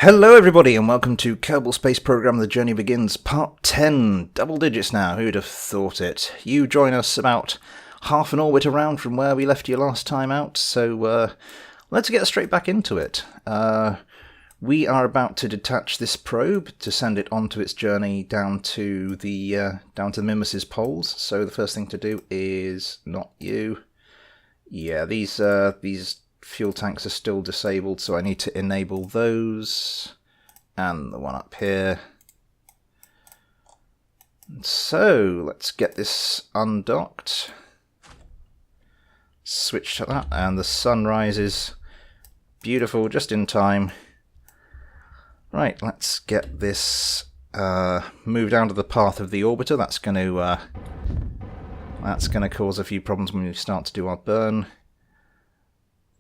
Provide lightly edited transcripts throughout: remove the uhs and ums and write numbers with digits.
Hello everybody and welcome to Kerbal Space Program The Journey Begins, Part 10. Double digits now, who'd have thought it? You join us about half an orbit around from where we left you last time out, so let's get straight back into it. We are about to detach this probe to send it onto its journey down to the Minmus's poles, so the first thing to do is, not you, yeah, these fuel tanks are still disabled, so I need to enable those, and the one up here. So let's get this undocked, switch to that, and the sun rises. Beautiful, just in time. Right, let's get this moved down to the path of the orbiter. That's going to cause a few problems when we start to do our burn.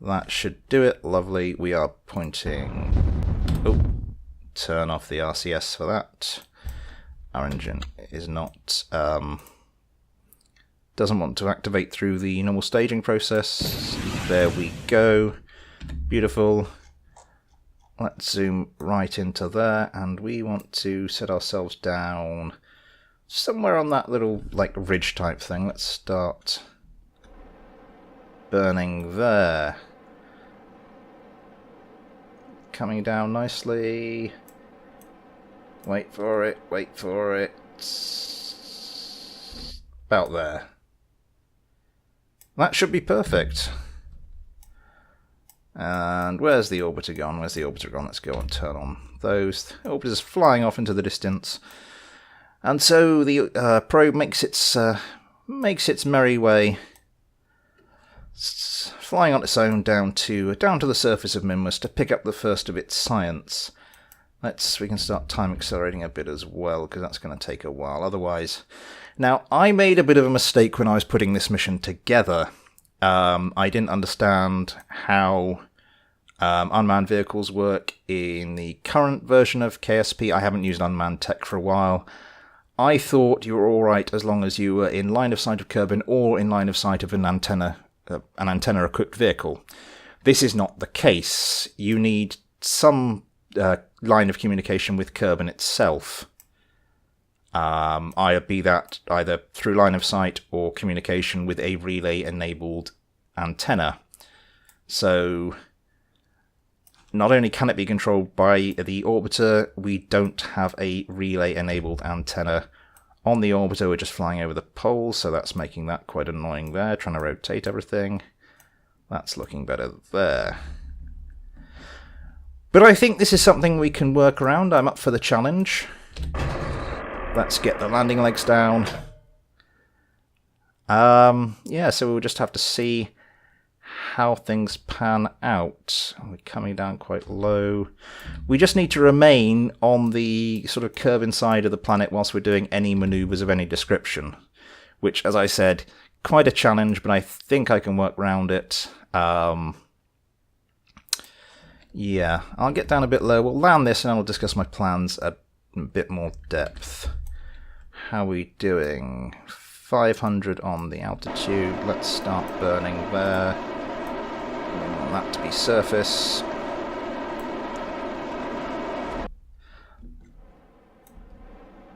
That should do it. Lovely. We are pointing... Oh, turn off the RCS for that. Our engine is not... doesn't want to activate through the normal staging process. There we go. Beautiful. Let's zoom right into there, and we want to set ourselves down somewhere on that little, like, ridge type thing. Let's start burning there. Coming down nicely. Wait for it, wait for it. About there. That should be perfect. And where's the orbiter gone? Where's the orbiter gone? Let's go and turn on those. The orbiter's flying off into the distance. And so the probe makes its merry way, flying on its own down to the surface of Minmus to pick up the first of its science. We can start time accelerating a bit as well, because that's going to take a while otherwise. Now, I made a bit of a mistake when I was putting this mission together. I didn't understand how unmanned vehicles work in the current version of KSP. I haven't used unmanned tech for a while. I thought you were alright as long as you were in line of sight of Kerbin or in line of sight of an antenna-equipped vehicle. This is not the case. You need some line of communication with Kerbin itself. Be that either through line of sight or communication with a relay-enabled antenna. So, not only can it be controlled by the orbiter, we don't have a relay-enabled antenna on the orbiter. We're just flying over the poles, so that's making that quite annoying there, trying to rotate everything. That's looking better there. But I think this is something we can work around. I'm up for the challenge. Let's get the landing legs down. Yeah, so we'll just have to see how things pan out. We're coming down quite low. We just need to remain on the sort of Kerbin side of the planet whilst we're doing any maneuvers of any description, which, as I said, quite a challenge, but I think I can work around it. Yeah, I'll get down a bit low. We'll land this and I'll discuss my plans a bit more depth. How are we doing? 500 on the altitude. Let's start burning there. We want that to be surface.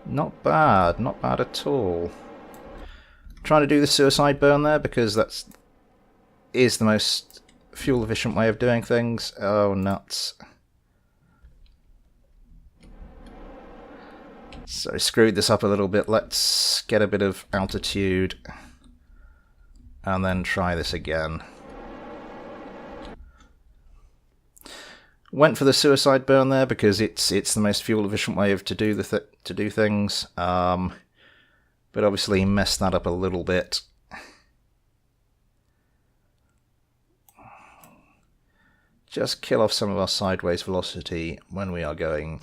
Not bad at all. Trying to do the suicide burn there because that is the most fuel efficient way of doing things. Oh, nuts. So I screwed this up a little bit. Let's get a bit of altitude and then try this again. Went for the suicide burn there because it's the most fuel efficient way to do things. But obviously messed that up a little bit. Just kill off some of our sideways velocity when we are going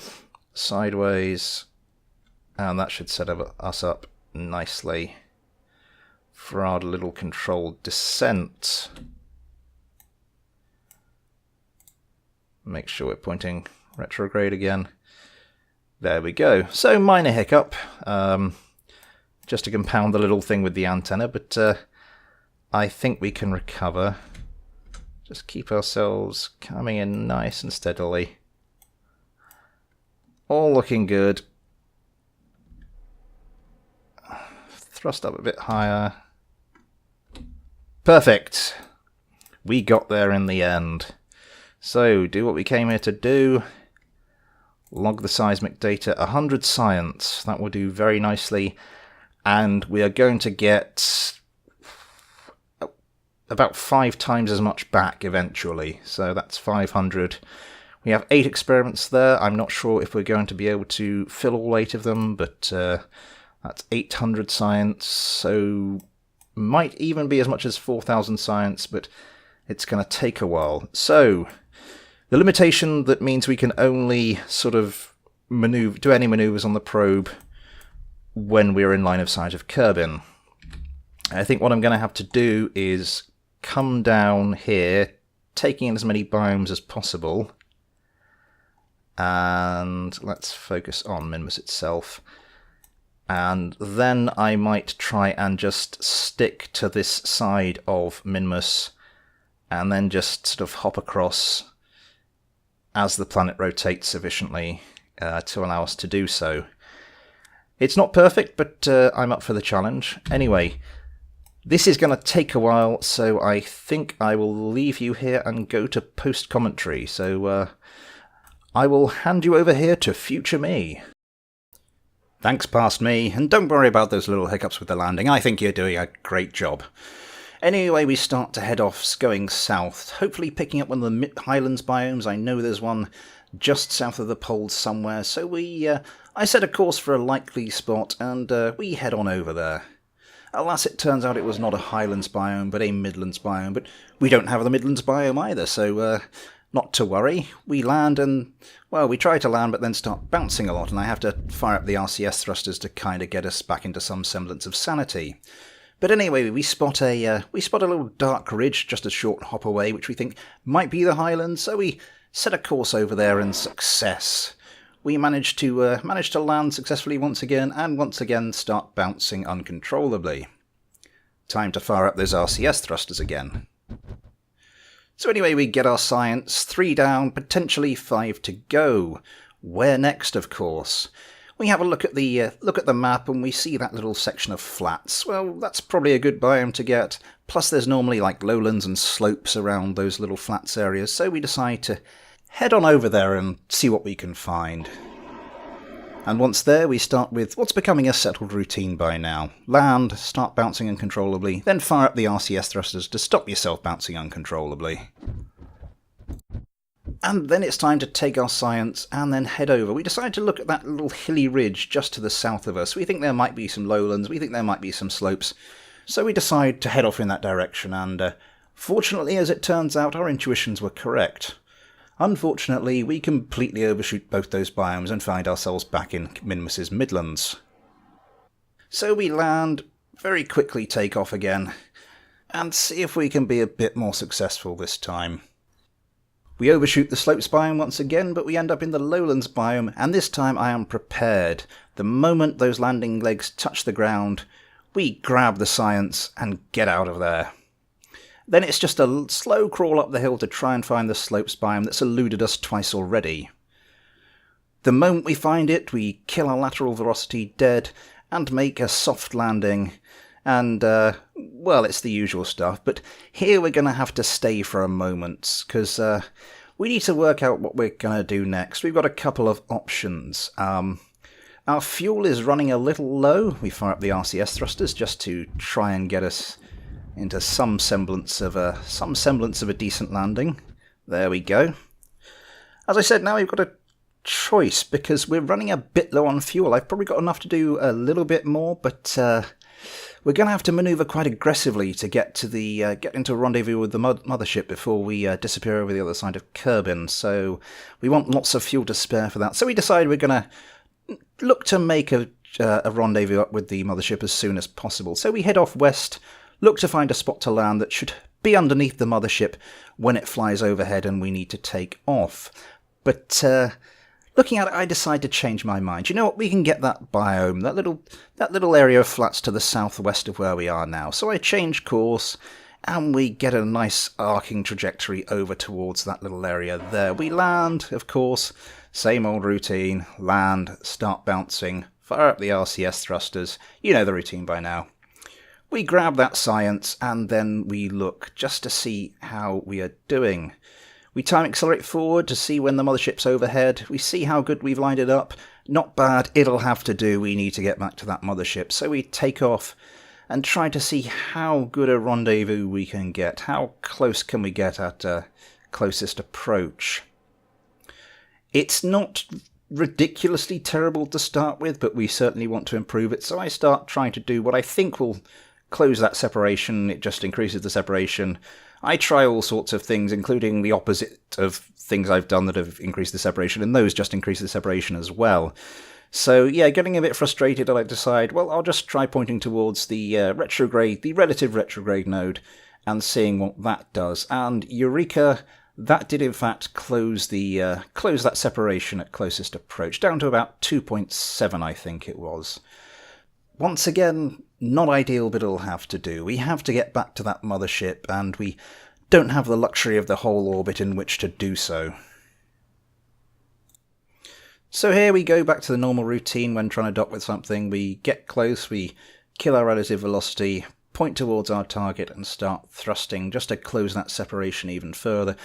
sideways. And that should set us up nicely for our little controlled descent. Make sure we're pointing retrograde again. There we go. So, minor hiccup. Just to compound the little thing with the antenna, but I think we can recover. Just keep ourselves coming in nice and steadily. All looking good. Thrust up a bit higher. Perfect. We got there in the end. So, do what we came here to do. Log the seismic data. 100 science. That will do very nicely. And we are going to get about 5 times as much back eventually. So that's 500. We have 8 experiments there. I'm not sure if we're going to be able to fill all 8 of them, but that's 800 science. So might even be as much as 4,000 science, but it's going to take a while. So the limitation that means we can only sort of do any maneuvers on the probe when we're in line of sight of Kerbin. I think what I'm going to have to do is come down here, taking in as many biomes as possible. And let's focus on Minmus itself. And then I might try and just stick to this side of Minmus and then just sort of hop across as the planet rotates sufficiently to allow us to do so. It's not perfect, but I'm up for the challenge. Anyway, this is going to take a while, so I think I will leave you here and go to post-commentary. So I will hand you over here to future me. Thanks, past me, and don't worry about those little hiccups with the landing. I think you're doing a great job. Anyway, we start to head off, going south, hopefully picking up one of the Highlands biomes. I know there's one just south of the poles somewhere, so I set a course for a likely spot, and we head on over there. Alas, it turns out it was not a Highlands biome, but a Midlands biome, but we don't have the Midlands biome either, so not to worry. We land and, well, we try to land but then start bouncing a lot, and I have to fire up the RCS thrusters to kind of get us back into some semblance of sanity. But anyway, we spot a little dark ridge just a short hop away, which we think might be the Highlands, so we set a course over there, and success. We managed to land successfully once again, and once again start bouncing uncontrollably. Time to fire up those RCS thrusters again. So anyway, we get our science, 3 down, potentially 5 to go. Where next, of course? We have a look at the map, and we see that little section of flats. Well, that's probably a good biome to get. Plus, there's normally like lowlands and slopes around those little flats areas, so we decide to head on over there and see what we can find. And once there, we start with what's becoming a settled routine by now. Land, start bouncing uncontrollably, then fire up the RCS thrusters to stop yourself bouncing uncontrollably. And then it's time to take our science and then head over. We decide to look at that little hilly ridge just to the south of us. We think there might be some lowlands, we think there might be some slopes. So we decide to head off in that direction, and fortunately, as it turns out, our intuitions were correct. Unfortunately, we completely overshoot both those biomes and find ourselves back in Minmus's Midlands. So we land, very quickly take off again, and see if we can be a bit more successful this time. We overshoot the slopes biome once again, but we end up in the lowlands biome, and this time I am prepared. The moment those landing legs touch the ground, we grab the science and get out of there. Then it's just a slow crawl up the hill to try and find the slopes biome that's eluded us twice already. The moment we find it, we kill our lateral velocity dead and make a soft landing. And, well, it's the usual stuff. But here we're going to have to stay for a moment, because we need to work out what we're going to do next. We've got a couple of options. Our fuel is running a little low. We fire up the RCS thrusters just to try and get us into some semblance of a decent landing. There we go. As I said, now we've got a choice because we're running a bit low on fuel. I've probably got enough to do a little bit more, but we're going to have to manoeuvre quite aggressively to get into a rendezvous with the mothership before we disappear over the other side of Kerbin. So we want lots of fuel to spare for that. So we decide we're going to look to make a rendezvous up with the mothership as soon as possible. So we head off west. Look to find a spot to land that should be underneath the mothership when it flies overhead and we need to take off. But looking at it, I decide to change my mind. You know what? We can get that biome, that little area of flats to the southwest of where we are now. So I change course and we get a nice arcing trajectory over towards that little area there. We land, of course, same old routine, land, start bouncing, fire up the RCS thrusters, you know the routine by now. We grab that science and then we look just to see how we are doing. We time accelerate forward to see when the mothership's overhead. We see how good we've lined it up. Not bad, it'll have to do. We need to get back to that mothership. So we take off and try to see how good a rendezvous we can get. How close can we get at closest approach? It's not ridiculously terrible to start with, but we certainly want to improve it. So I start trying to do what I think will close that separation. It just increases the separation. I try all sorts of things, including the opposite of things I've done that have increased the separation, and those just increase the separation as well. So yeah, getting a bit frustrated, I decide, well, I'll just try pointing towards the retrograde, the relative retrograde node, and seeing what that does. And eureka, that did in fact close that separation at closest approach, down to about 2.7, I think it was. Once again, not ideal, but it'll have to do. We have to get back to that mothership, and we don't have the luxury of the whole orbit in which to do so. So here we go back to the normal routine when trying to dock with something. We get close, we kill our relative velocity, point towards our target and start thrusting just to close that separation even further.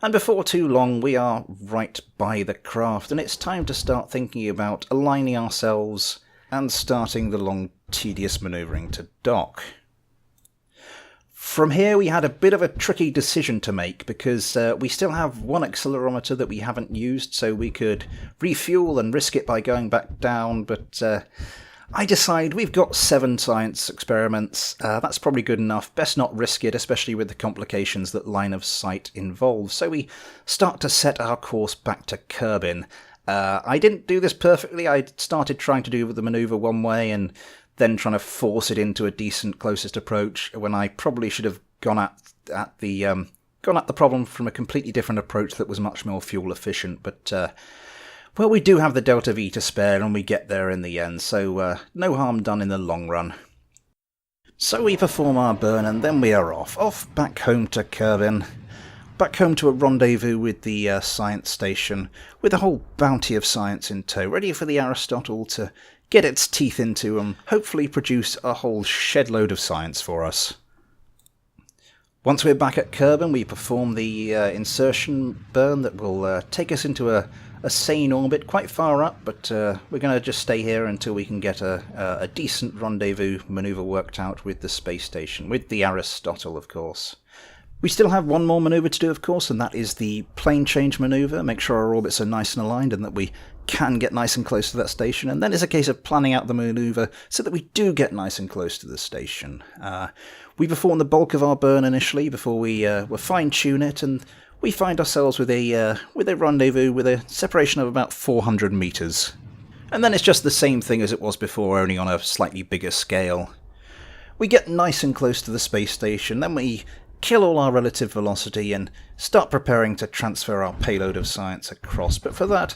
And before too long we are right by the craft, and it's time to start thinking about aligning ourselves and starting the long, tedious manoeuvring to dock. From here we had a bit of a tricky decision to make, because we still have one accelerometer that we haven't used, so we could refuel and risk it by going back down, but I decide we've got 7 science experiments, that's probably good enough, best not risk it, especially with the complications that line of sight involves. So we start to set our course back to Kerbin. I didn't do this perfectly. I started trying to do the manoeuvre one way and then trying to force it into a decent closest approach, when I probably should have gone at the problem from a completely different approach that was much more fuel efficient. But well, we do have the Delta V to spare, and we get there in the end, so no harm done in the long run. So we perform our burn, and then we are off back home to Kerbin. Back home to a rendezvous with the science station, with a whole bounty of science in tow, ready for the Aristotle to get its teeth into and hopefully produce a whole shed load of science for us. Once we're back at Kerbin, we perform the insertion burn that will take us into a sane orbit, quite far up, but we're going to just stay here until we can get a decent rendezvous manoeuvre worked out with the space station, with the Aristotle, of course. We still have one more manoeuvre to do, of course, and that is the plane change manoeuvre. Make sure our orbits are nice and aligned and that we can get nice and close to that station. And then it's a case of planning out the manoeuvre so that we do get nice and close to the station. We perform the bulk of our burn initially before we fine-tune it, and we find ourselves with a rendezvous with a separation of about 400 meters. And then it's just the same thing as it was before, only on a slightly bigger scale. We get nice and close to the space station, then we kill all our relative velocity and start preparing to transfer our payload of science across. But for that,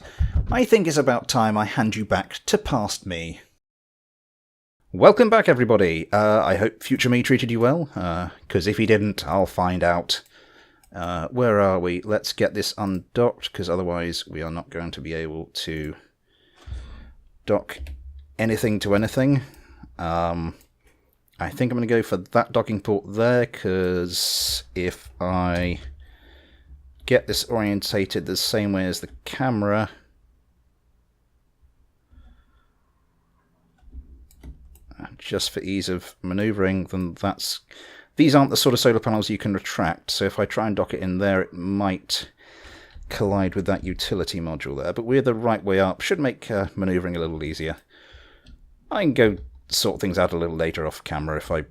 I think it's about time I hand you back to past me. Welcome back, everybody. I hope future me treated you well, because if he didn't, I'll find out. Where are we? Let's get this undocked, because otherwise we are not going to be able to dock anything to anything. I think I'm going to go for that docking port there, because if I get this orientated the same way as the camera, just for ease of manoeuvring, then these aren't the sort of solar panels you can retract, so if I try and dock it in there, it might collide with that utility module there, but we're the right way up, should make manoeuvring a little easier. I can go sort things out a little later off camera if I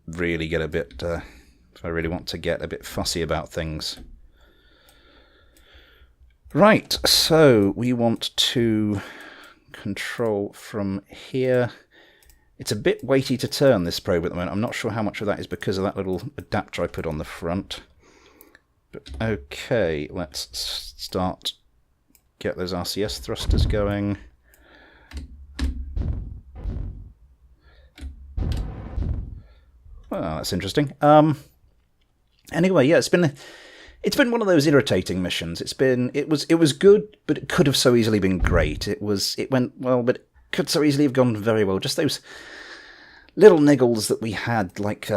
really get a bit, if I really want to get a bit fussy about things. Right, so we want to control from here. It's a bit weighty to turn this probe at the moment. I'm not sure how much of that is because of that little adapter I put on the front. But okay, let's get those RCS thrusters going. Well, that's interesting. Anyway, yeah, it's been one of those irritating missions. It was good, but it could have so easily been great. It went well, but it could so easily have gone very well. Just those little niggles that we had, like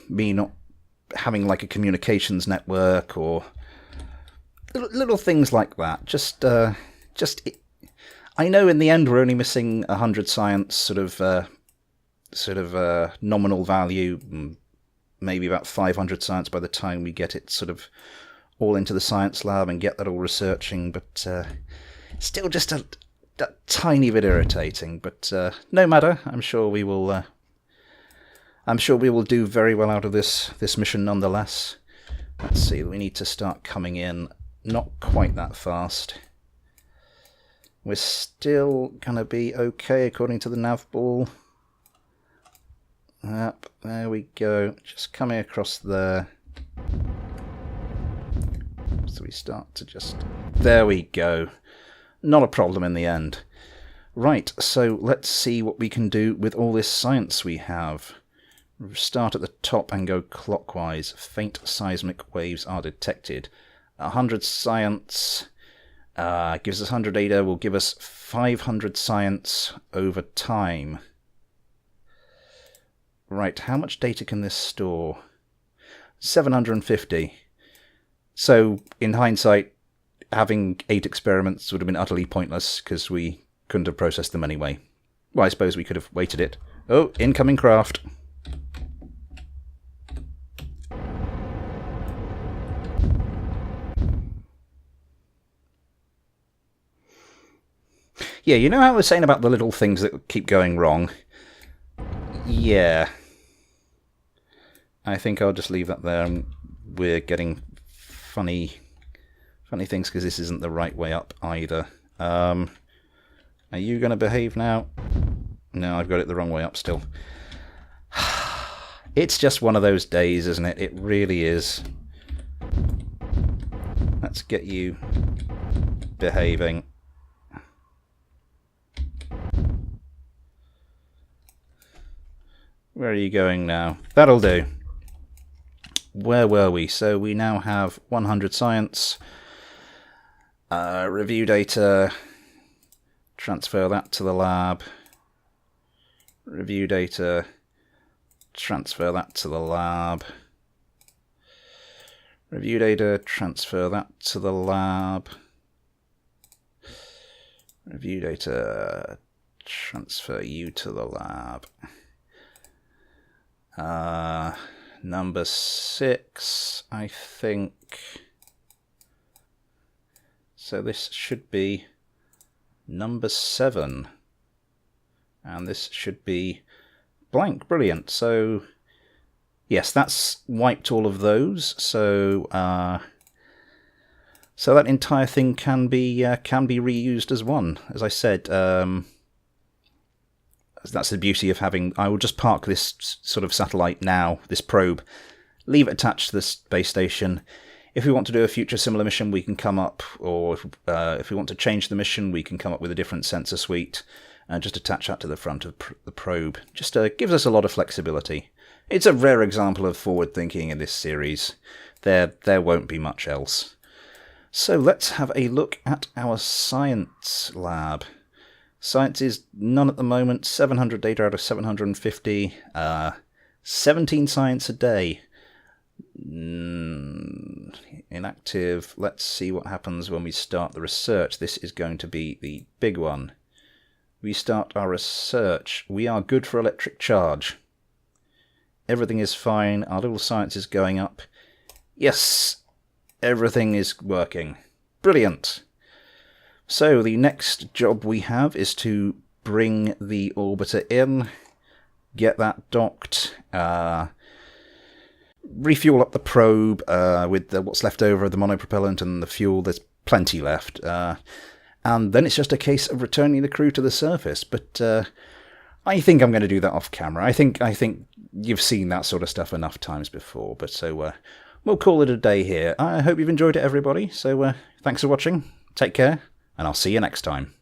me not having like a communications network, or little things like that. I know in the end we're only missing 100 science, sort of nominal value, maybe about 500 science by the time we get it sort of all into the science lab and get that all researching, but still just a tiny bit irritating. But no matter, I'm sure we will do very well out of this mission nonetheless. Let's see, we need to start coming in not quite that fast. We're still going to be okay according to the nav ball. Yep, there we go. Just coming across there. So we start to just... There we go. Not a problem in the end. Right, so let's see what we can do with all this science we have. Start at the top and go clockwise. Faint seismic waves are detected. 100 science gives us 100 data, will give us 500 science over time. Right, how much data can this store? 750. So, in hindsight, having 8 experiments would have been utterly pointless because we couldn't have processed them anyway. Well, I suppose we could have waited it. Oh, incoming craft. Yeah, you know how I was saying about the little things that keep going wrong? Yeah. I think I'll just leave that there. We're getting funny things because this isn't the right way up either. Are you going to behave now? No, I've got it the wrong way up still. It's just one of those days, isn't it? It really is. Let's get you behaving. Where are you going now? That'll do. Where were we? So we now have 100 science. Review data. Transfer that to the lab. Review data. Transfer that to the lab. Review data. Transfer that to the lab. Review data. Transfer you to the lab. Number 6, I think. So this should be number 7. And this should be blank. Brilliant. So, yes, that's wiped all of those. So, so that entire thing can be reused as one. As I said, that's the beauty of having... I will just park this sort of satellite now, this probe, leave it attached to the space station. If we want to do a future similar mission, we can come up, or if we want to change the mission, we can come up with a different sensor suite and just attach that to the front of the probe. Just gives us a lot of flexibility. It's a rare example of forward thinking in this series. There won't be much else. So let's have a look at our science lab. Science is none at the moment, 700 data out of 750, 17 science a day. Inactive, let's see what happens when we start the research. This is going to be the big one. We start our research. We are good for electric charge. Everything is fine, our little science is going up. Yes, everything is working. Brilliant. So the next job we have is to bring the orbiter in, get that docked, refuel up the probe with what's left over of the monopropellant and the fuel. There's plenty left. And then it's just a case of returning the crew to the surface. But I think I'm going to do that off camera. I think you've seen that sort of stuff enough times before. But so we'll call it a day here. I hope you've enjoyed it, everybody. So thanks for watching. Take care. And I'll see you next time.